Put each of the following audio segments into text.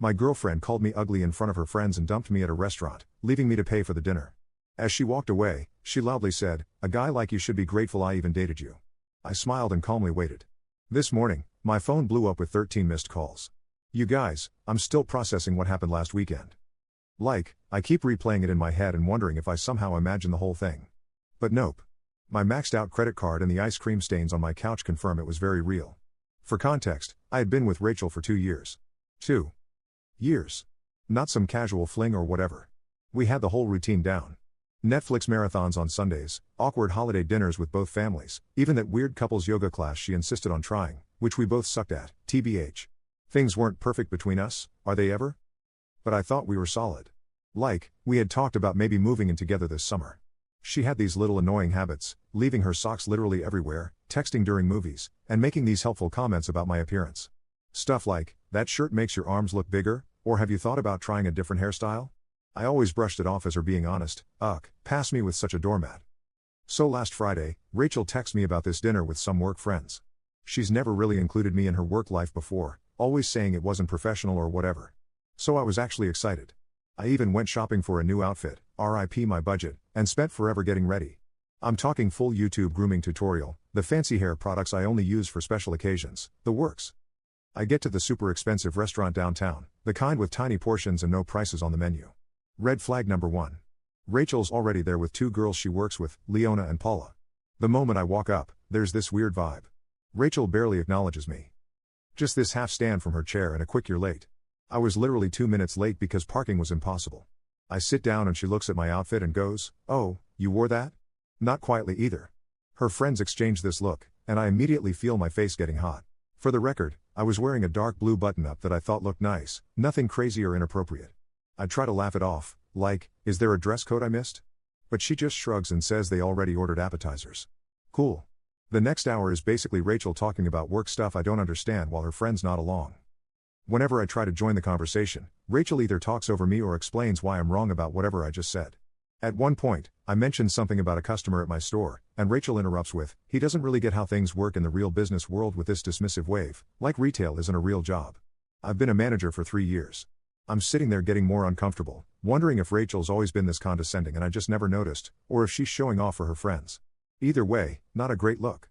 My girlfriend called me ugly in front of her friends and dumped me at a restaurant, leaving me to pay for the dinner. As she walked away, she loudly said, "A guy like you should be grateful I even dated you." I smiled and calmly waited. This morning, my phone blew up with 13 missed calls. You guys, I'm still processing what happened last weekend. I keep replaying it in my head and wondering if I somehow imagined the whole thing. But nope. My maxed out credit card and the ice cream stains on my couch confirm it was very real. For context, I had been with Rachel for 2 years. 2 years. Not some casual fling or whatever. We had the whole routine down. Netflix marathons on Sundays, awkward holiday dinners with both families, even that weird couples yoga class she insisted on trying, which we both sucked at, TBH. Things weren't perfect between us, are they ever? But I thought we were solid. We had talked about maybe moving in together this summer. She had these little annoying habits, leaving her socks literally everywhere, texting during movies, and making these helpful comments about my appearance. Stuff like, "That shirt makes your arms look bigger," or "Have you thought about trying a different hairstyle?" I always brushed it off as her being honest. Pass me with such a doormat. So last Friday, Rachel texted me about this dinner with some work friends. She's never really included me in her work life before, always saying it wasn't professional or whatever. So I was actually excited. I even went shopping for a new outfit, RIP my budget, and spent forever getting ready. I'm talking full YouTube grooming tutorial, the fancy hair products I only use for special occasions, the works. I get to the super expensive restaurant downtown, the kind with tiny portions and no prices on the menu. Red flag number 1. Rachel's already there with 2 girls she works with, Leona and Paula. The moment I walk up, there's this weird vibe. Rachel barely acknowledges me. Just this half stand from her chair and a quick "you're late." I was literally 2 minutes late because parking was impossible. I sit down and she looks at my outfit and goes, "Oh, you wore that?" Not quietly either. Her friends exchange this look, and I immediately feel my face getting hot. For the record, I was wearing a dark blue button-up that I thought looked nice, nothing crazy or inappropriate. I try to laugh it off, is there a dress code I missed? But she just shrugs and says they already ordered appetizers. Cool. The next hour is basically Rachel talking about work stuff I don't understand while her friends nod along. Whenever I try to join the conversation, Rachel either talks over me or explains why I'm wrong about whatever I just said. At one point, I mentioned something about a customer at my store, and Rachel interrupts with, "He doesn't really get how things work in the real business world," with this dismissive wave, like retail isn't a real job. I've been a manager for 3 years. I'm sitting there getting more uncomfortable, wondering if Rachel's always been this condescending and I just never noticed, or if she's showing off for her friends. Either way, not a great look.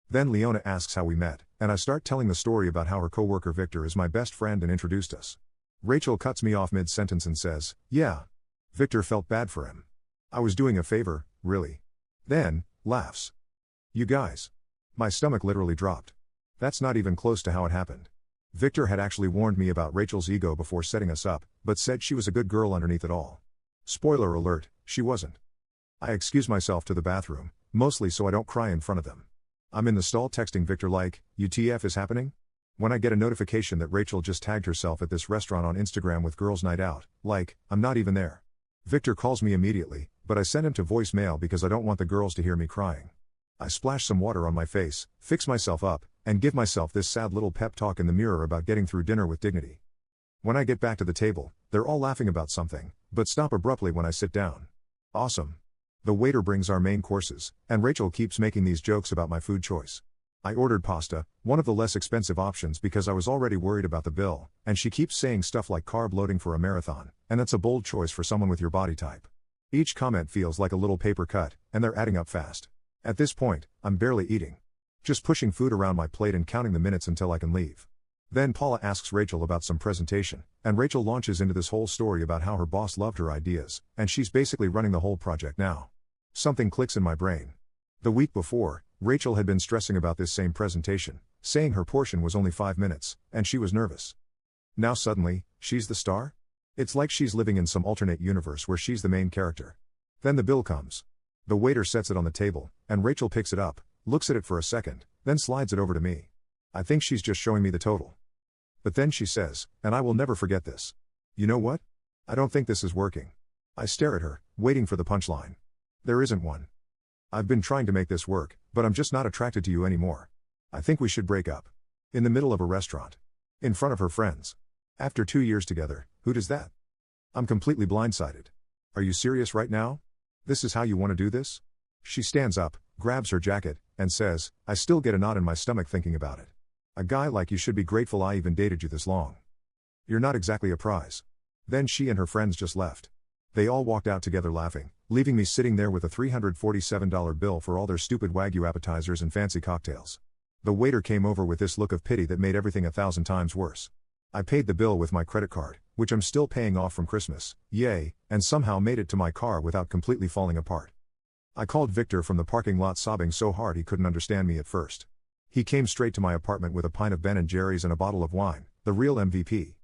Then Leona asks how we met, and I start telling the story about how her coworker Victor is my best friend and introduced us. Rachel cuts me off mid-sentence and says, "Yeah. Victor felt bad for him. I was doing a favor, really." Then, laughs. You guys. My stomach literally dropped. That's not even close to how it happened. Victor had actually warned me about Rachel's ego before setting us up, but said she was a good girl underneath it all. Spoiler alert, she wasn't. I excuse myself to the bathroom, mostly so I don't cry in front of them. I'm in the stall texting Victor "UTF is happening?" When I get a notification that Rachel just tagged herself at this restaurant on Instagram with girls' night out, I'm not even there. Victor calls me immediately, but I send him to voicemail because I don't want the girls to hear me crying. I splash some water on my face, fix myself up, and give myself this sad little pep talk in the mirror about getting through dinner with dignity. When I get back to the table, they're all laughing about something, but stop abruptly when I sit down. Awesome. The waiter brings our main courses, and Rachel keeps making these jokes about my food choice. I ordered pasta, one of the less expensive options because I was already worried about the bill, and she keeps saying stuff like carb loading for a marathon, and that's a bold choice for someone with your body type. Each comment feels like a little paper cut, and they're adding up fast. At this point, I'm barely eating. Just pushing food around my plate and counting the minutes until I can leave. Then Paula asks Rachel about some presentation, and Rachel launches into this whole story about how her boss loved her ideas, and she's basically running the whole project now. Something clicks in my brain. The week before, Rachel had been stressing about this same presentation, saying her portion was only 5 minutes, and she was nervous. Now suddenly, she's the star? It's like she's living in some alternate universe where she's the main character. Then the bill comes. The waiter sets it on the table, and Rachel picks it up, looks at it for a second, then slides it over to me. I think she's just showing me the total. But then she says, and I will never forget this, "You know what? I don't think this is working." I stare at her, waiting for the punchline. There isn't one. I've been trying to make this work, but I'm just not attracted to you anymore. I think we should break up. In the middle of a restaurant. In front of her friends. After 2 years together, who does that? I'm completely blindsided. Are you serious right now? This is how you want to do this? She stands up, grabs her jacket, and says, I still get a knot in my stomach thinking about it. A guy like you should be grateful I even dated you this long. You're not exactly a prize. Then she and her friends just left. They all walked out together laughing, leaving me sitting there with a $347 bill for all their stupid Wagyu appetizers and fancy cocktails. The waiter came over with this look of pity that made everything 1,000 times worse. I paid the bill with my credit card, which I'm still paying off from Christmas, yay, and somehow made it to my car without completely falling apart. I called Victor from the parking lot sobbing so hard he couldn't understand me at first. He came straight to my apartment with a pint of Ben & Jerry's and a bottle of wine, the real MVP.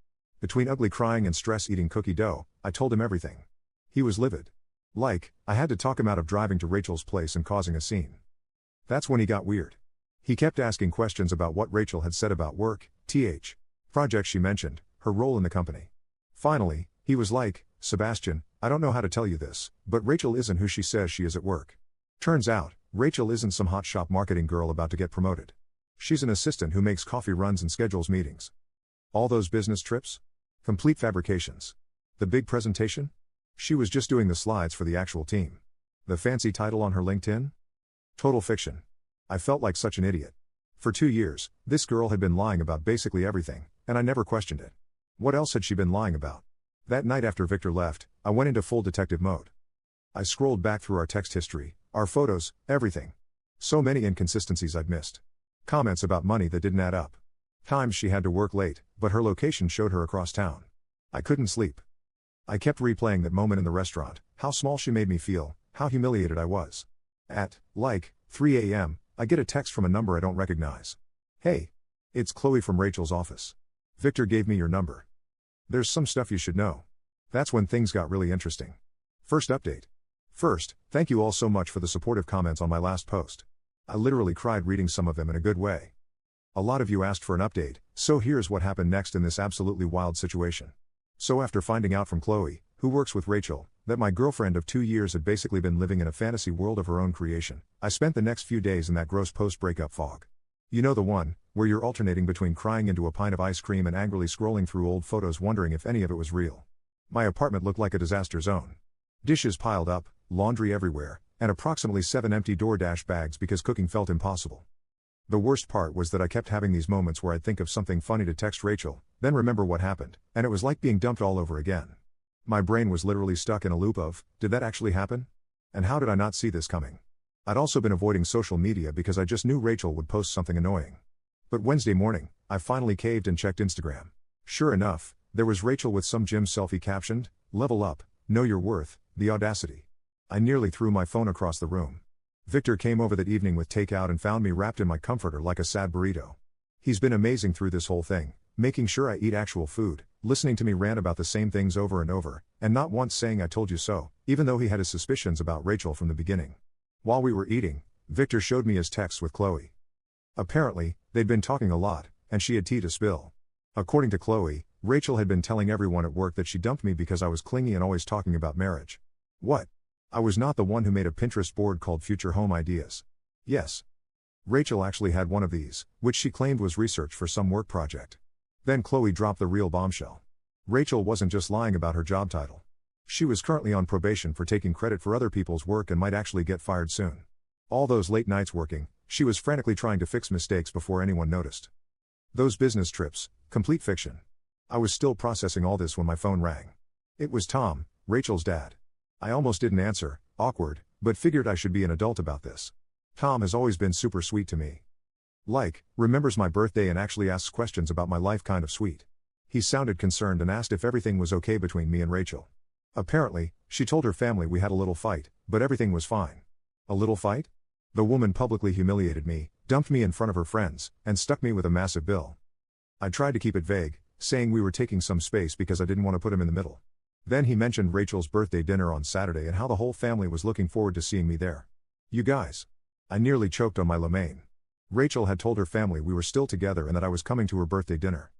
Between ugly crying and stress eating cookie dough, I told him everything. He was livid. I had to talk him out of driving to Rachel's place and causing a scene. That's when he got weird. He kept asking questions about what Rachel had said about work, projects she mentioned, her role in the company. Finally, he was like, Sebastian, I don't know how to tell you this, but Rachel isn't who she says she is at work. Turns out, Rachel isn't some hotshot marketing girl about to get promoted. She's an assistant who makes coffee runs and schedules meetings. All those business trips? Complete fabrications. The big presentation? She was just doing the slides for the actual team. The fancy title on her LinkedIn? Total fiction. I felt like such an idiot. For 2 years, this girl had been lying about basically everything, and I never questioned it. What else had she been lying about? That night after Victor left, I went into full detective mode. I scrolled back through our text history, our photos, everything. So many inconsistencies I'd missed. Comments about money that didn't add up. Times she had to work late, but her location showed her across town. I couldn't sleep. I kept replaying that moment in the restaurant, how small she made me feel, how humiliated I was. At 3 a.m., I get a text from a number I don't recognize. Hey. It's Chloe from Rachel's office. Victor gave me your number. There's some stuff you should know. That's when things got really interesting. First update. First, thank you all so much for the supportive comments on my last post. I literally cried reading some of them in a good way. A lot of you asked for an update, so here's what happened next in this absolutely wild situation. So after finding out from Chloe, who works with Rachel, that my girlfriend of 2 years had basically been living in a fantasy world of her own creation, I spent the next few days in that gross post-breakup fog. You know the one, where you're alternating between crying into a pint of ice cream and angrily scrolling through old photos wondering if any of it was real. My apartment looked like a disaster zone. Dishes piled up, laundry everywhere, and approximately 7 empty DoorDash bags because cooking felt impossible. The worst part was that I kept having these moments where I'd think of something funny to text Rachel, then remember what happened, and it was like being dumped all over again. My brain was literally stuck in a loop of, did that actually happen? And how did I not see this coming? I'd also been avoiding social media because I just knew Rachel would post something annoying. But Wednesday morning, I finally caved and checked Instagram. Sure enough, there was Rachel with some gym selfie captioned, "Level up, know your worth, the audacity." I nearly threw my phone across the room. Victor came over that evening with takeout and found me wrapped in my comforter like a sad burrito. He's been amazing through this whole thing, making sure I eat actual food, listening to me rant about the same things over and over, and not once saying I told you so, even though he had his suspicions about Rachel from the beginning. While we were eating, Victor showed me his texts with Chloe. Apparently, they'd been talking a lot, and she had tea to spill. According to Chloe, Rachel had been telling everyone at work that she dumped me because I was clingy and always talking about marriage. What? I was not the one who made a Pinterest board called Future Home Ideas. Yes. Rachel actually had one of these, which she claimed was research for some work project. Then Chloe dropped the real bombshell. Rachel wasn't just lying about her job title. She was currently on probation for taking credit for other people's work and might actually get fired soon. All those late nights working, she was frantically trying to fix mistakes before anyone noticed. Those business trips, complete fiction. I was still processing all this when my phone rang. It was Tom, Rachel's dad. I almost didn't answer, awkward, but figured I should be an adult about this. Tom has always been super sweet to me. Remembers my birthday and actually asks questions about my life, kind of sweet. He sounded concerned and asked if everything was okay between me and Rachel. Apparently, she told her family we had a little fight, but everything was fine. A little fight? The woman publicly humiliated me, dumped me in front of her friends, and stuck me with a massive bill. I tried to keep it vague, saying we were taking some space because I didn't want to put him in the middle. Then he mentioned Rachel's birthday dinner on Saturday and how the whole family was looking forward to seeing me there. You guys. I nearly choked on my lemonade. Rachel had told her family we were still together and that I was coming to her birthday dinner.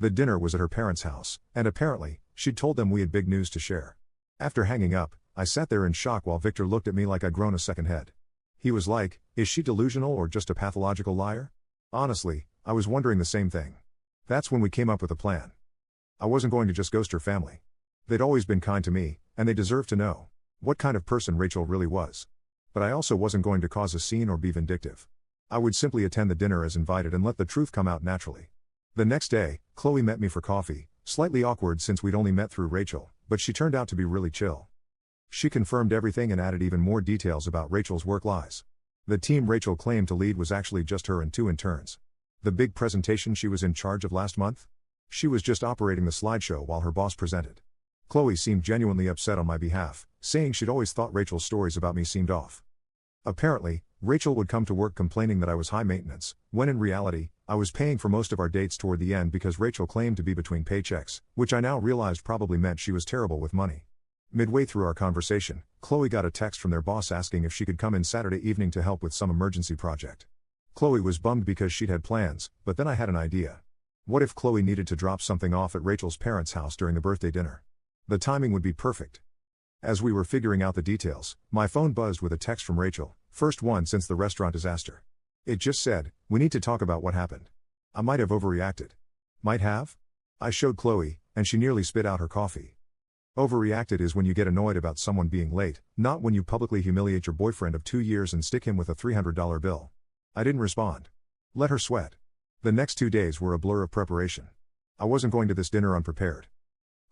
The dinner was at her parents' house, and apparently, she'd told them we had big news to share. After hanging up, I sat there in shock while Victor looked at me like I'd grown a second head. He was like, is she delusional or just a pathological liar? Honestly, I was wondering the same thing. That's when we came up with a plan. I wasn't going to just ghost her family. They'd always been kind to me, and they deserved to know what kind of person Rachel really was. But I also wasn't going to cause a scene or be vindictive. I would simply attend the dinner as invited and let the truth come out naturally. The next day, Chloe met me for coffee, Slightly awkward since we'd only met through Rachel, but she turned out to be really chill. She confirmed everything and added even more details about Rachel's work lies. The team Rachel claimed to lead was actually just her and 2 interns. The big presentation she was in charge of last month? She was just operating the slideshow while her boss presented. Chloe seemed genuinely upset on my behalf, saying she'd always thought Rachel's stories about me seemed off. Apparently, Rachel would come to work complaining that I was high maintenance, when in reality, I was paying for most of our dates toward the end because Rachel claimed to be between paychecks, which I now realized probably meant she was terrible with money. Midway through our conversation, Chloe got a text from their boss asking if she could come in Saturday evening to help with some emergency project. Chloe was bummed because she'd had plans, but then I had an idea. What if Chloe needed to drop something off at Rachel's parents' house during the birthday dinner? The timing would be perfect. As we were figuring out the details, my phone buzzed with a text from Rachel, first one since the restaurant disaster. It just said, "We need to talk about what happened." I might have overreacted. Might have? I showed Chloe, and she nearly spit out her coffee. Overreacted is when you get annoyed about someone being late, not when you publicly humiliate your boyfriend of 2 years and stick him with a $300 bill. I didn't respond. Let her sweat. The next 2 days were a blur of preparation. I wasn't going to this dinner unprepared.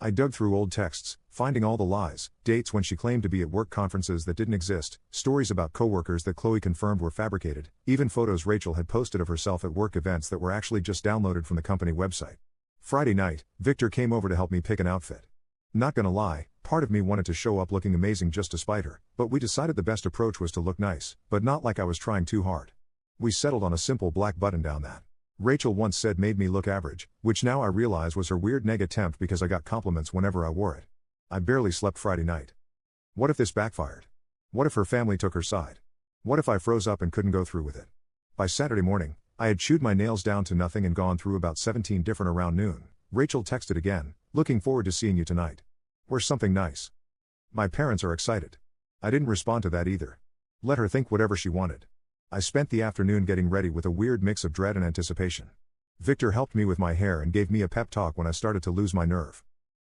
I dug through old texts, finding all the lies, dates when she claimed to be at work conferences that didn't exist, stories about coworkers that Chloe confirmed were fabricated, even photos Rachel had posted of herself at work events that were actually just downloaded from the company website. Friday night, Victor came over to help me pick an outfit. Not gonna lie, part of me wanted to show up looking amazing just to spite her, but we decided the best approach was to look nice, but not like I was trying too hard. We settled on a simple black button-down that Rachel once said made me look average, which now I realize was her weird neg attempt because I got compliments whenever I wore it. I barely slept Friday night. What if this backfired? What if her family took her side? What if I froze up and couldn't go through with it? By Saturday morning, I had chewed my nails down to nothing and gone through about 17 different around noon. Rachel texted again, "Looking forward to seeing you tonight. Where's something nice?" My parents are excited. I didn't respond to that either. Let her think whatever she wanted. I spent the afternoon getting ready with a weird mix of dread and anticipation. Victor helped me with my hair and gave me a pep talk when I started to lose my nerve.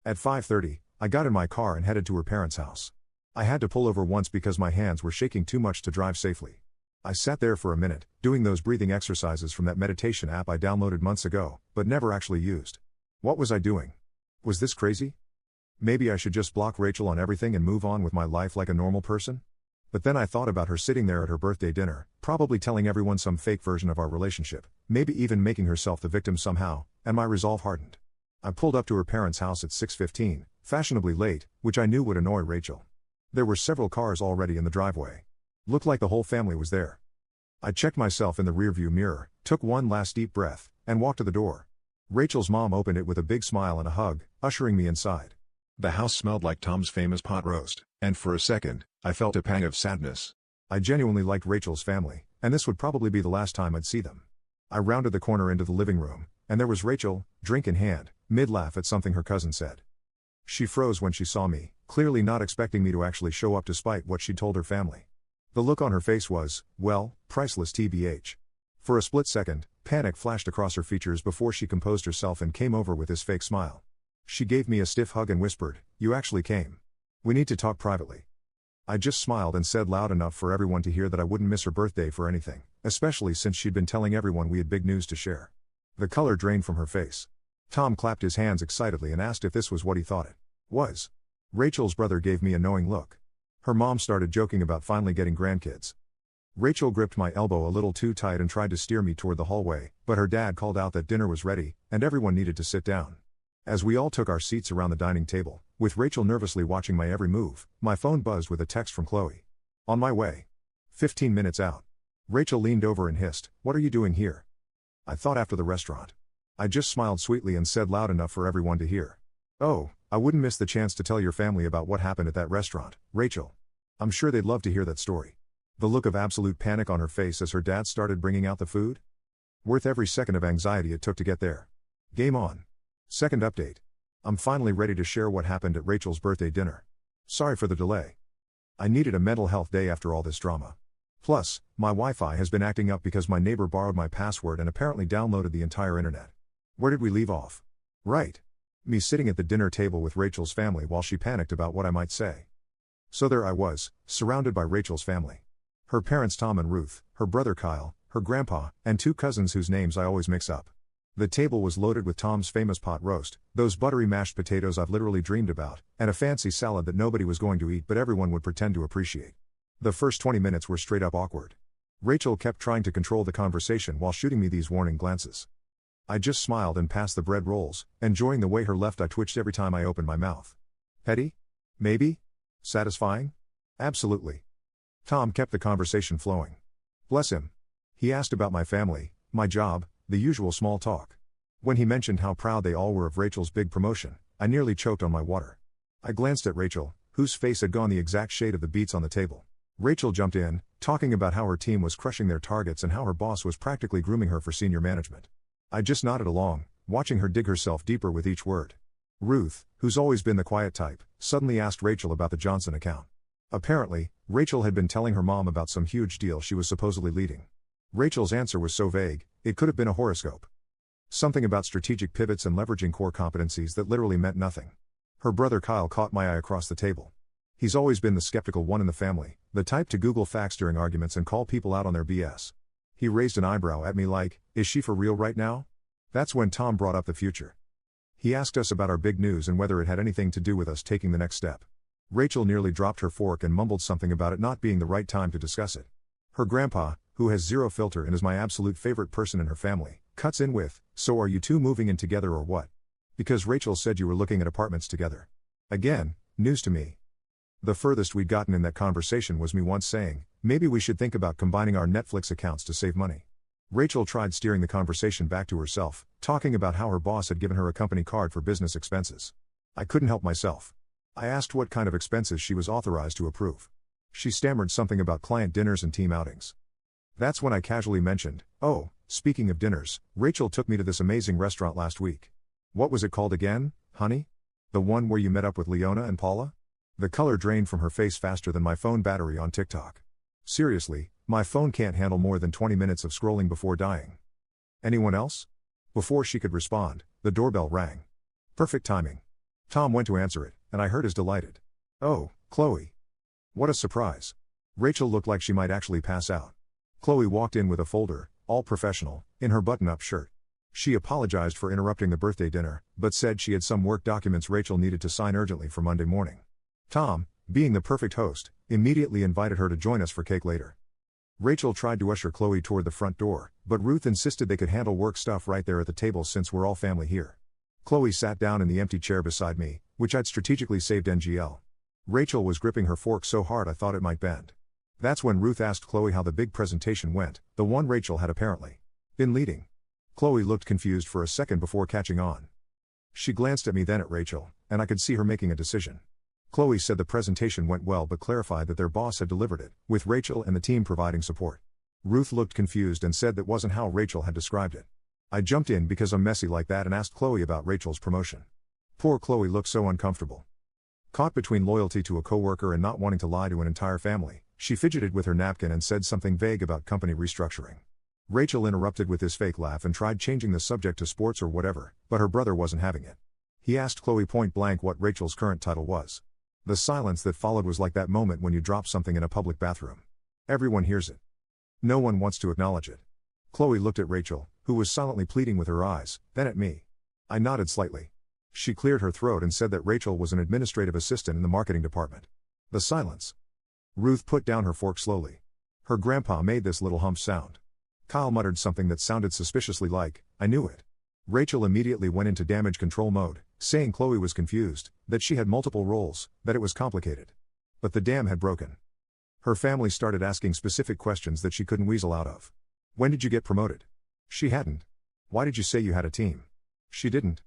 At 5:30, I got in my car and headed to her parents' house. I had to pull over once because my hands were shaking too much to drive safely. I sat there for a minute, doing those breathing exercises from that meditation app I downloaded months ago, but never actually used. What was I doing? Was this crazy? Maybe I should just block Rachel on everything and move on with my life like a normal person? But then I thought about her sitting there at her birthday dinner, probably telling everyone some fake version of our relationship, maybe even making herself the victim somehow, and my resolve hardened. I pulled up to her parents' house at 6:15, fashionably late, which I knew would annoy Rachel. There were several cars already in the driveway. Looked like the whole family was there. I checked myself in the rearview mirror, took one last deep breath, and walked to the door. Rachel's mom opened it with a big smile and a hug, ushering me inside. The house smelled like Tom's famous pot roast, and for a second, I felt a pang of sadness. I genuinely liked Rachel's family, and this would probably be the last time I'd see them. I rounded the corner into the living room, and there was Rachel, drink in hand, mid-laugh at something her cousin said. She froze when she saw me, clearly not expecting me to actually show up despite what she'd told her family. The look on her face was, well, priceless tbh. For a split second, panic flashed across her features before she composed herself and came over with this fake smile. She gave me a stiff hug and whispered, "You actually came. We need to talk privately." I just smiled and said loud enough for everyone to hear that I wouldn't miss her birthday for anything, especially since she'd been telling everyone we had big news to share. The color drained from her face. Tom clapped his hands excitedly and asked if this was what he thought it was. Rachel's brother gave me a knowing look. Her mom started joking about finally getting grandkids. Rachel gripped my elbow a little too tight and tried to steer me toward the hallway, but her dad called out that dinner was ready, and everyone needed to sit down. As we all took our seats around the dining table, with Rachel nervously watching my every move, my phone buzzed with a text from Chloe. On my way. 15 minutes out. Rachel leaned over and hissed, "What are you doing here?" I thought after the restaurant. I just smiled sweetly and said loud enough for everyone to hear. "Oh, I wouldn't miss the chance to tell your family about what happened at that restaurant, Rachel. I'm sure they'd love to hear that story." The look of absolute panic on her face as her dad started bringing out the food? Worth every second of anxiety it took to get there. Game on. Second update. I'm finally ready to share what happened at Rachel's birthday dinner. Sorry for the delay. I needed a mental health day after all this drama. Plus, my Wi-Fi has been acting up because my neighbor borrowed my password and apparently downloaded the entire internet. Where did we leave off? Right. Me sitting at the dinner table with Rachel's family while she panicked about what I might say. So there I was, surrounded by Rachel's family. Her parents Tom and Ruth, her brother Kyle, her grandpa, and 2 cousins whose names I always mix up. The table was loaded with Tom's famous pot roast, those buttery mashed potatoes I've literally dreamed about, and a fancy salad that nobody was going to eat but everyone would pretend to appreciate. The first 20 minutes were straight up awkward. Rachel kept trying to control the conversation while shooting me these warning glances. I just smiled and passed the bread rolls, enjoying the way her left eye twitched every time I opened my mouth. Petty? Maybe? Satisfying? Absolutely. Tom kept the conversation flowing. Bless him. He asked about my family, my job, the usual small talk. When he mentioned how proud they all were of Rachel's big promotion, I nearly choked on my water. I glanced at Rachel, whose face had gone the exact shade of the beets on the table. Rachel jumped in, talking about how her team was crushing their targets and how her boss was practically grooming her for senior management. I just nodded along, watching her dig herself deeper with each word. Ruth, who's always been the quiet type, suddenly asked Rachel about the Johnson account. Apparently, Rachel had been telling her mom about some huge deal she was supposedly leading. Rachel's answer was so vague, it could have been a horoscope. Something about strategic pivots and leveraging core competencies that literally meant nothing. Her brother Kyle caught my eye across the table. He's always been the skeptical one in the family, the type to Google facts during arguments and call people out on their BS. He raised an eyebrow at me like, is she for real right now? That's when Tom brought up the future. He asked us about our big news and whether it had anything to do with us taking the next step. Rachel nearly dropped her fork and mumbled something about it not being the right time to discuss it. Her grandpa, who has zero filter and is my absolute favorite person in her family, cuts in with, so are you two moving in together or what? Because Rachel said you were looking at apartments together. Again, news to me. The furthest we'd gotten in that conversation was me once saying, maybe we should think about combining our Netflix accounts to save money. Rachel tried steering the conversation back to herself, talking about how her boss had given her a company card for business expenses. I couldn't help myself. I asked what kind of expenses she was authorized to approve. She stammered something about client dinners and team outings. That's when I casually mentioned, oh, speaking of dinners, Rachel took me to this amazing restaurant last week. What was it called again, honey? The one where you met up with Leona and Paula? The color drained from her face faster than my phone battery on TikTok. Seriously, my phone can't handle more than 20 minutes of scrolling before dying. Anyone else? Before she could respond, the doorbell rang. Perfect timing. Tom went to answer it, and I heard his delighted, "Oh, Chloe." What a surprise. Rachel looked like she might actually pass out. Chloe walked in with a folder, all professional, in her button-up shirt. She apologized for interrupting the birthday dinner, but said she had some work documents Rachel needed to sign urgently for Monday morning. Tom, being the perfect host, immediately invited her to join us for cake later. Rachel tried to usher Chloe toward the front door, but Ruth insisted they could handle work stuff right there at the table since we're all family here. Chloe sat down in the empty chair beside me, which I'd strategically saved NGL. Rachel was gripping her fork so hard I thought it might bend. That's when Ruth asked Chloe how the big presentation went, the one Rachel had apparently been leading. Chloe looked confused for a second before catching on. She glanced at me then at Rachel, and I could see her making a decision. Chloe said the presentation went well but clarified that their boss had delivered it, with Rachel and the team providing support. Ruth looked confused and said that wasn't how Rachel had described it. I jumped in because I'm messy like that and asked Chloe about Rachel's promotion. Poor Chloe looked so uncomfortable. Caught between loyalty to a coworker and not wanting to lie to an entire family, she fidgeted with her napkin and said something vague about company restructuring. Rachel interrupted with his fake laugh and tried changing the subject to sports or whatever, but her brother wasn't having it. He asked Chloe point blank what Rachel's current title was. The silence that followed was like that moment when you drop something in a public bathroom. Everyone hears it. No one wants to acknowledge it. Chloe looked at Rachel, who was silently pleading with her eyes, then at me. I nodded slightly. She cleared her throat and said that Rachel was an administrative assistant in the marketing department. The silence. Ruth put down her fork slowly. Her grandpa made this little hump sound. Kyle muttered something that sounded suspiciously like, I knew it. Rachel immediately went into damage control mode, saying Chloe was confused, that she had multiple roles, that it was complicated. But the dam had broken. Her family started asking specific questions that she couldn't weasel out of. When did you get promoted? She hadn't. Why did you say you had a team? She didn't.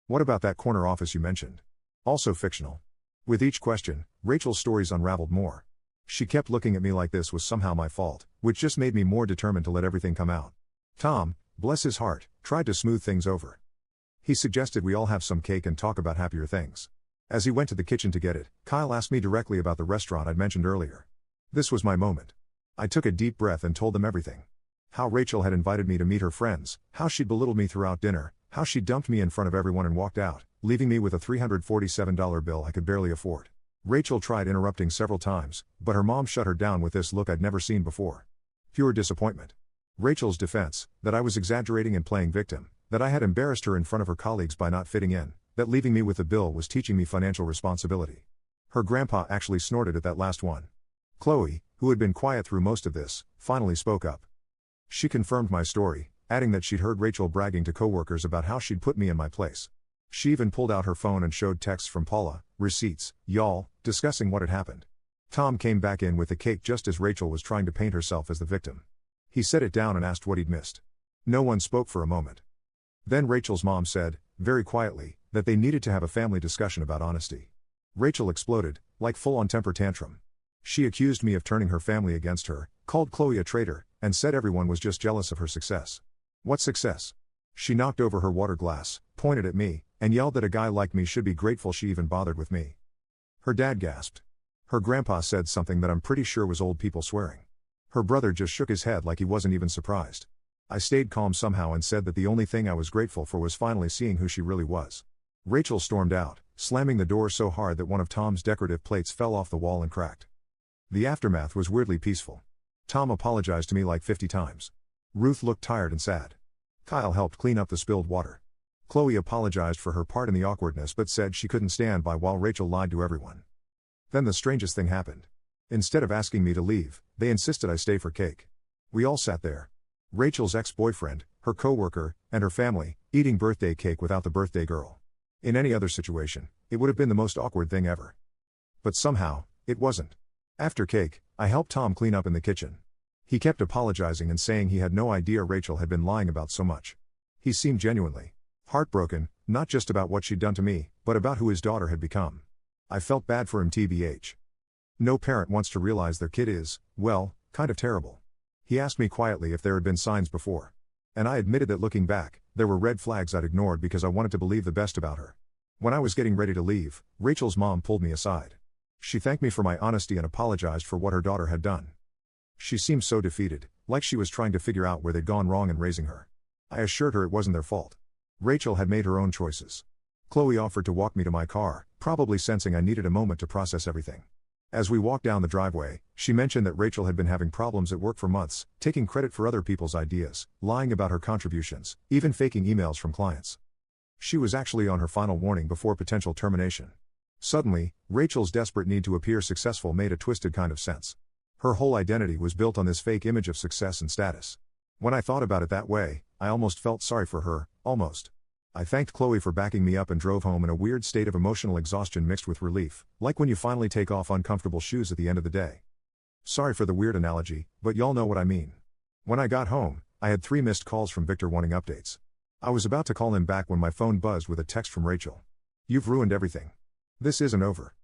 What about that corner office you mentioned? Also fictional. With each question, Rachel's stories unraveled more. She kept looking at me like this was somehow my fault, which just made me more determined to let everything come out. Tom, bless his heart, tried to smooth things over. He suggested we all have some cake and talk about happier things. As he went to the kitchen to get it, Kyle asked me directly about the restaurant I'd mentioned earlier. This was my moment. I took a deep breath and told them everything. How Rachel had invited me to meet her friends, how she'd belittled me throughout dinner, how she dumped me in front of everyone and walked out, leaving me with a $347 bill I could barely afford. Rachel tried interrupting several times, but her mom shut her down with this look I'd never seen before. Pure disappointment. Rachel's defense, that I was exaggerating and playing victim, That I had embarrassed her in front of her colleagues by not fitting in, that leaving me with the bill was teaching me financial responsibility. Her grandpa actually snorted at that last one. Chloe, who had been quiet through most of this, finally spoke up. She confirmed my story, adding that she'd heard Rachel bragging to coworkers about how she'd put me in my place. She even pulled out her phone and showed texts from Paula, receipts, y'all, discussing what had happened. Tom came back in with the cake just as Rachel was trying to paint herself as the victim. He set it down and asked what he'd missed. No one spoke for a moment. Then Rachel's mom said, very quietly, that they needed to have a family discussion about honesty. Rachel exploded, like full-on temper tantrum. She accused me of turning her family against her, called Chloe a traitor, and said everyone was just jealous of her success. What success? She knocked over her water glass, pointed at me, and yelled that a guy like me should be grateful she even bothered with me. Her dad gasped. Her grandpa said something that I'm pretty sure was old people swearing. Her brother just shook his head like he wasn't even surprised. I stayed calm somehow and said that the only thing I was grateful for was finally seeing who she really was. Rachel stormed out, slamming the door so hard that one of Tom's decorative plates fell off the wall and cracked. The aftermath was weirdly peaceful. Tom apologized to me like 50 times. Ruth looked tired and sad. Kyle helped clean up the spilled water. Chloe apologized for her part in the awkwardness but said she couldn't stand by while Rachel lied to everyone. Then the strangest thing happened. Instead of asking me to leave, they insisted I stay for cake. We all sat there. Rachel's ex-boyfriend, her coworker, and her family, eating birthday cake without the birthday girl. In any other situation, it would have been the most awkward thing ever. But somehow, it wasn't. After cake, I helped Tom clean up in the kitchen. He kept apologizing and saying he had no idea Rachel had been lying about so much. He seemed genuinely heartbroken, not just about what she'd done to me, but about who his daughter had become. I felt bad for him tbh. No parent wants to realize their kid is, well, kind of terrible. He asked me quietly if there had been signs before. And I admitted that looking back, there were red flags I'd ignored because I wanted to believe the best about her. When I was getting ready to leave, Rachel's mom pulled me aside. She thanked me for my honesty and apologized for what her daughter had done. She seemed so defeated, like she was trying to figure out where they'd gone wrong in raising her. I assured her it wasn't their fault. Rachel had made her own choices. Chloe offered to walk me to my car, probably sensing I needed a moment to process everything. As we walked down the driveway, she mentioned that Rachel had been having problems at work for months, taking credit for other people's ideas, lying about her contributions, even faking emails from clients. She was actually on her final warning before potential termination. Suddenly, Rachel's desperate need to appear successful made a twisted kind of sense. Her whole identity was built on this fake image of success and status. When I thought about it that way, I almost felt sorry for her, almost. I thanked Chloe for backing me up and drove home in a weird state of emotional exhaustion mixed with relief, like when you finally take off uncomfortable shoes at the end of the day. Sorry for the weird analogy, but y'all know what I mean. When I got home, I had 3 missed calls from Victor wanting updates. I was about to call him back when my phone buzzed with a text from Rachel. You've ruined everything. This isn't over.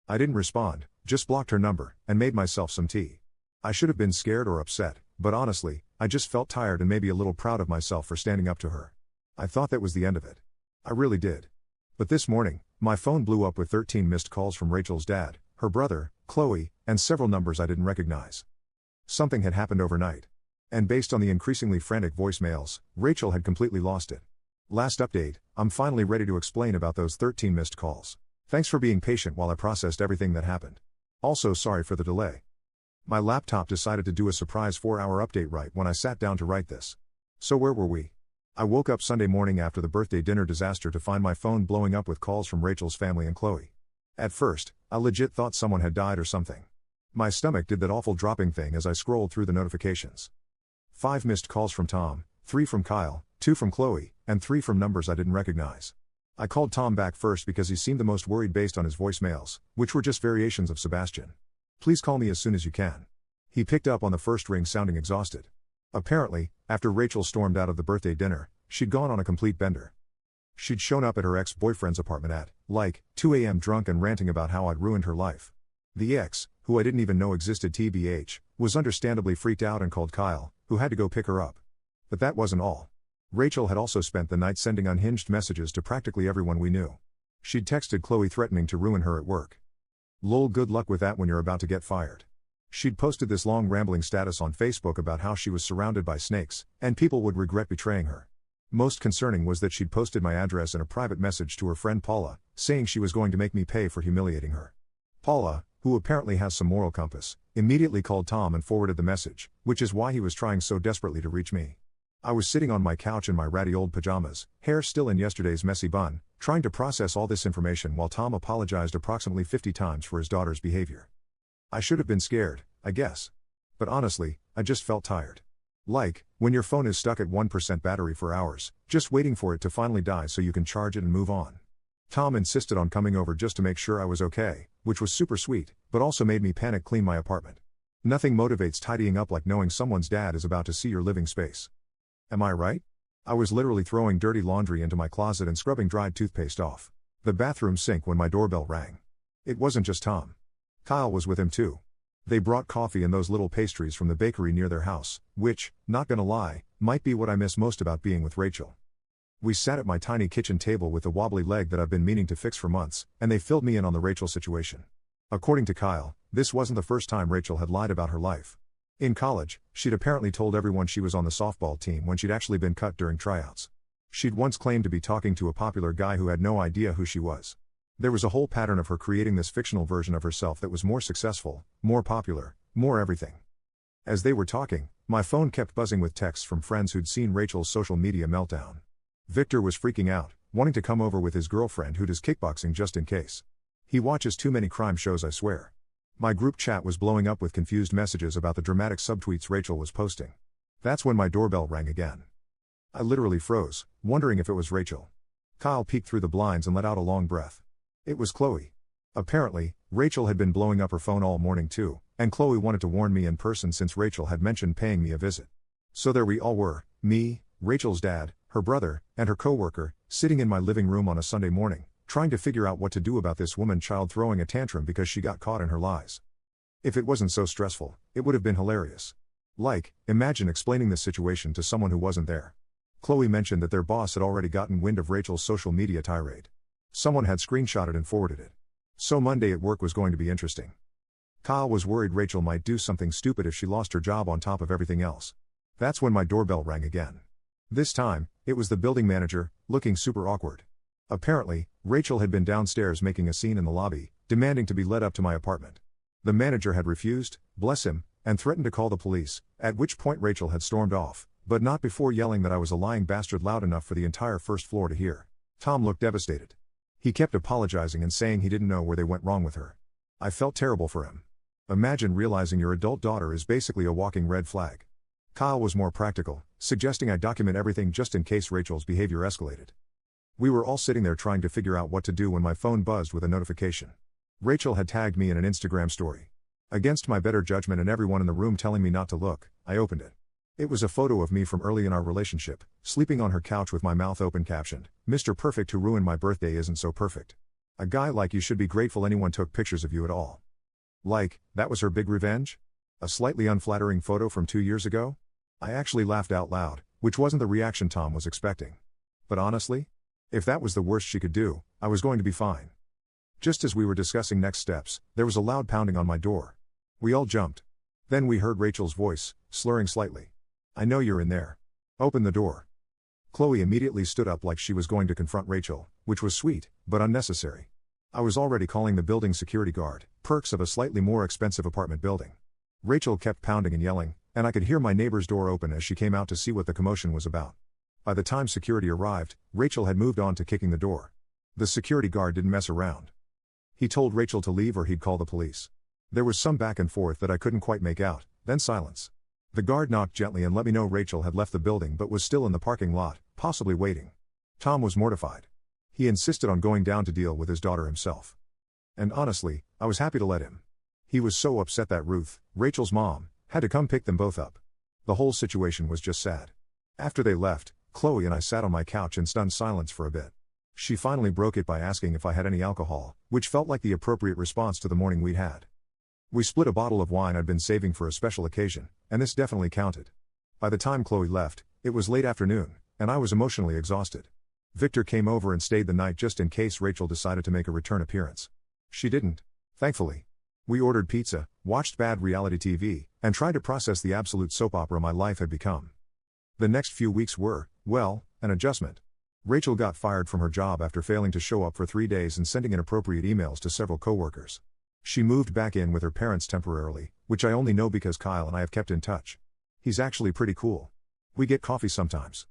I didn't respond, just blocked her number, and made myself some tea. I should have been scared or upset, but honestly, I just felt tired and maybe a little proud of myself for standing up to her. I thought that was the end of it. I really did. But this morning, my phone blew up with 13 missed calls from Rachel's dad, her brother, Chloe, and several numbers I didn't recognize. Something had happened overnight. And based on the increasingly frantic voicemails, Rachel had completely lost it. Last update, I'm finally ready to explain about those 13 missed calls. Thanks for being patient while I processed everything that happened. Also sorry for the delay. My laptop decided to do a surprise 4-hour update right when I sat down to write this. So where were we? I woke up Sunday morning after the birthday dinner disaster to find my phone blowing up with calls from Rachel's family and Chloe. At first, I legit thought someone had died or something. My stomach did that awful dropping thing as I scrolled through the notifications. 5 missed calls from Tom, 3 from Kyle, 2 from Chloe, and 3 from numbers I didn't recognize. I called Tom back first because he seemed the most worried based on his voicemails, which were just variations of Sebastian. Please call me as soon as you can. He picked up on the first ring sounding exhausted. Apparently, after Rachel stormed out of the birthday dinner, she'd gone on a complete bender. She'd shown up at her ex-boyfriend's apartment at, 2 a.m. drunk and ranting about how I'd ruined her life. The ex, who I didn't even know existed tbh, was understandably freaked out and called Kyle, who had to go pick her up. But that wasn't all. Rachel had also spent the night sending unhinged messages to practically everyone we knew. She'd texted Chloe threatening to ruin her at work. Lol, good luck with that when you're about to get fired. She'd posted this long rambling status on Facebook about how she was surrounded by snakes, and people would regret betraying her. Most concerning was that she'd posted my address in a private message to her friend Paula, saying she was going to make me pay for humiliating her. Paula, who apparently has some moral compass, immediately called Tom and forwarded the message, which is why he was trying so desperately to reach me. I was sitting on my couch in my ratty old pajamas, hair still in yesterday's messy bun, trying to process all this information while Tom apologized approximately 50 times for his daughter's behavior. I should have been scared, I guess. But honestly, I just felt tired. Like, when your phone is stuck at 1% battery for hours, just waiting for it to finally die so you can charge it and move on. Tom insisted on coming over just to make sure I was okay, which was super sweet, but also made me panic clean my apartment. Nothing motivates tidying up like knowing someone's dad is about to see your living space. Am I right? I was literally throwing dirty laundry into my closet and scrubbing dried toothpaste off the bathroom sink when my doorbell rang. It wasn't just Tom. Kyle was with him too. They brought coffee and those little pastries from the bakery near their house, which, not gonna lie, might be what I miss most about being with Rachel. We sat at my tiny kitchen table with the wobbly leg that I've been meaning to fix for months, and they filled me in on the Rachel situation. According to Kyle, this wasn't the first time Rachel had lied about her life. In college, she'd apparently told everyone she was on the softball team when she'd actually been cut during tryouts. She'd once claimed to be talking to a popular guy who had no idea who she was. There was a whole pattern of her creating this fictional version of herself that was more successful, more popular, more everything. As they were talking, my phone kept buzzing with texts from friends who'd seen Rachel's social media meltdown. Victor was freaking out, wanting to come over with his girlfriend who does kickboxing just in case. He watches too many crime shows, I swear. My group chat was blowing up with confused messages about the dramatic subtweets Rachel was posting. That's when my doorbell rang again. I literally froze, wondering if it was Rachel. Kyle peeked through the blinds and let out a long breath. It was Chloe. Apparently, Rachel had been blowing up her phone all morning too, and Chloe wanted to warn me in person since Rachel had mentioned paying me a visit. So there we all were, me, Rachel's dad, her brother, and her coworker, sitting in my living room on a Sunday morning, trying to figure out what to do about this woman-child throwing a tantrum because she got caught in her lies. If it wasn't so stressful, it would have been hilarious. Like, imagine explaining this situation to someone who wasn't there. Chloe mentioned that their boss had already gotten wind of Rachel's social media tirade. Someone had screenshotted and forwarded it. So Monday at work was going to be interesting. Kyle was worried Rachel might do something stupid if she lost her job on top of everything else. That's when my doorbell rang again. This time, it was the building manager, looking super awkward. Apparently, Rachel had been downstairs making a scene in the lobby, demanding to be led up to my apartment. The manager had refused, bless him, and threatened to call the police, at which point Rachel had stormed off, but not before yelling that I was a lying bastard loud enough for the entire first floor to hear. Tom looked devastated. He kept apologizing and saying he didn't know where they went wrong with her. I felt terrible for him. Imagine realizing your adult daughter is basically a walking red flag. Kyle was more practical, suggesting I document everything just in case Rachel's behavior escalated. We were all sitting there trying to figure out what to do when my phone buzzed with a notification. Rachel had tagged me in an Instagram story. Against my better judgment and everyone in the room telling me not to look, I opened it. It was a photo of me from early in our relationship, sleeping on her couch with my mouth open, captioned, "Mr. Perfect who ruined my birthday isn't so perfect. A guy like you should be grateful anyone took pictures of you at all." Like, that was her big revenge? A slightly unflattering photo from 2 years ago? I actually laughed out loud, which wasn't the reaction Tom was expecting. But honestly, if that was the worst she could do, I was going to be fine. Just as we were discussing next steps, there was a loud pounding on my door. We all jumped. Then we heard Rachel's voice, slurring slightly. "I know you're in there. Open the door." Chloe immediately stood up like she was going to confront Rachel, which was sweet, but unnecessary. I was already calling the building security guard, perks of a slightly more expensive apartment building. Rachel kept pounding and yelling, and I could hear my neighbor's door open as she came out to see what the commotion was about. By the time security arrived, Rachel had moved on to kicking the door. The security guard didn't mess around. He told Rachel to leave or he'd call the police. There was some back and forth that I couldn't quite make out, then silence. The guard knocked gently and let me know Rachel had left the building but was still in the parking lot, possibly waiting. Tom was mortified. He insisted on going down to deal with his daughter himself. And honestly, I was happy to let him. He was so upset that Ruth, Rachel's mom, had to come pick them both up. The whole situation was just sad. After they left, Chloe and I sat on my couch in stunned silence for a bit. She finally broke it by asking if I had any alcohol, which felt like the appropriate response to the morning we'd had. We split a bottle of wine I'd been saving for a special occasion, and this definitely counted. By the time Chloe left, it was late afternoon, and I was emotionally exhausted. Victor came over and stayed the night just in case Rachel decided to make a return appearance. She didn't, thankfully. We ordered pizza, watched bad reality TV, and tried to process the absolute soap opera my life had become. The next few weeks were, well, an adjustment. Rachel got fired from her job after failing to show up for 3 days and sending inappropriate emails to several coworkers. She moved back in with her parents temporarily, which I only know because Kyle and I have kept in touch. He's actually pretty cool. We get coffee sometimes.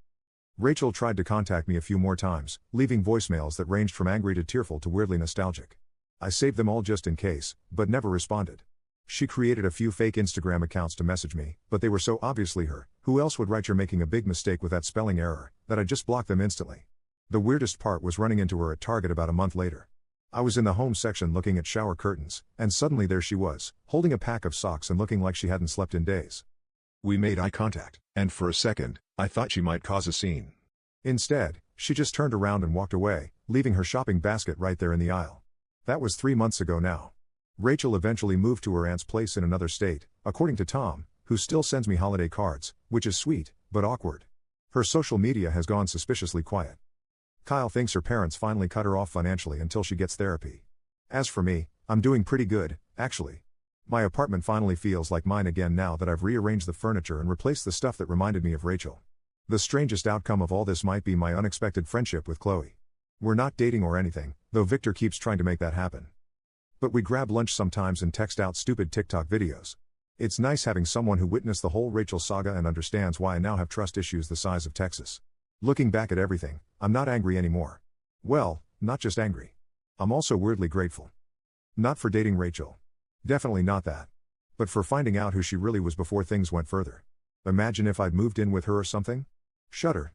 Rachel tried to contact me a few more times, leaving voicemails that ranged from angry to tearful to weirdly nostalgic. I saved them all just in case, but never responded. She created a few fake Instagram accounts to message me, but they were so obviously her, who else would write "you're making a big mistake with that spelling error," that I just blocked them instantly. The weirdest part was running into her at Target about a month later. I was in the home section looking at shower curtains, and suddenly there she was, holding a pack of socks and looking like she hadn't slept in days. We made eye contact, and for a second, I thought she might cause a scene. Instead, she just turned around and walked away, leaving her shopping basket right there in the aisle. That was 3 months ago now. Rachel eventually moved to her aunt's place in another state, according to Tom, who still sends me holiday cards, which is sweet, but awkward. Her social media has gone suspiciously quiet. Kyle thinks her parents finally cut her off financially until she gets therapy. As for me, I'm doing pretty good, actually. My apartment finally feels like mine again now that I've rearranged the furniture and replaced the stuff that reminded me of Rachel. The strangest outcome of all this might be my unexpected friendship with Chloe. We're not dating or anything, though Victor keeps trying to make that happen. But we grab lunch sometimes and text out stupid TikTok videos. It's nice having someone who witnessed the whole Rachel saga and understands why I now have trust issues the size of Texas. Looking back at everything, I'm not angry anymore. Well, not just angry. I'm also weirdly grateful. Not for dating Rachel. Definitely not that. But for finding out who she really was before things went further. Imagine if I'd moved in with her or something? Shudder.